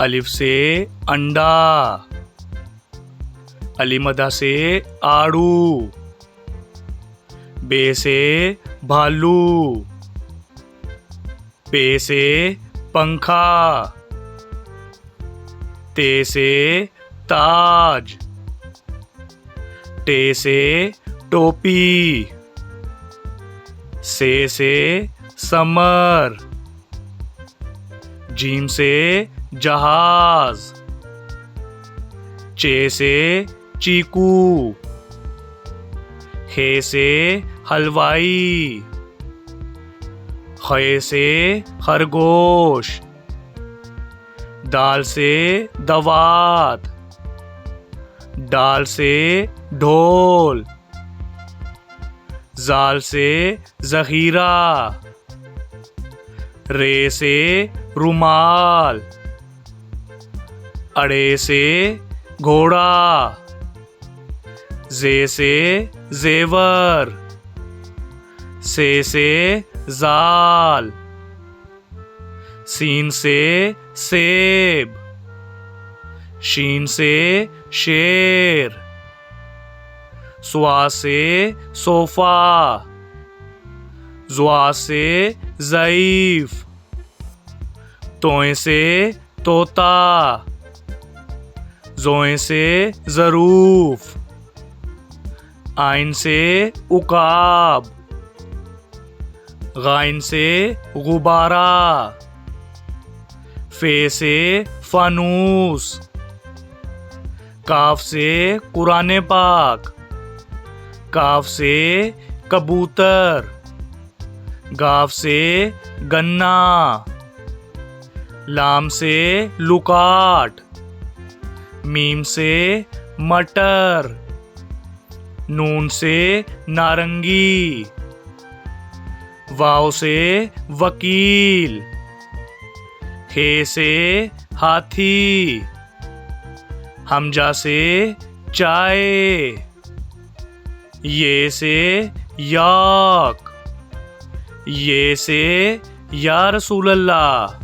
अलिफ से अंडा, अलीमदा से आड़ू, बे से भालू, पे से पंखा, ते से ताज, टे से टोपी, से समर, जीम से जहाज, चे से चीकू, हे से हलवाई, खे से खरगोश, दाल से दवात, डाल से ढोल, जाल से जखीरा, रे से रुमाल, अड़े से घोड़ा, जे से जेवर, से जाल, सीन से सेब, शीन से शेर, स्वा से सोफा, ज़्वा से ज़ईफ, तोए से तोता, ज़ोए से ज़रूफ, आइन से उकाब, गाइन से गुब्बारा, फे से फानूस, काफ से कुरान पाक, काफ से कबूतर, गाफ से गन्ना, लाम से लुकाट, मीम से मटर, नून से नारंगी, वाव से वकील, हे से हाथी, हमजा से चाय, ये से याक, ये से या रसूल अल्लाह।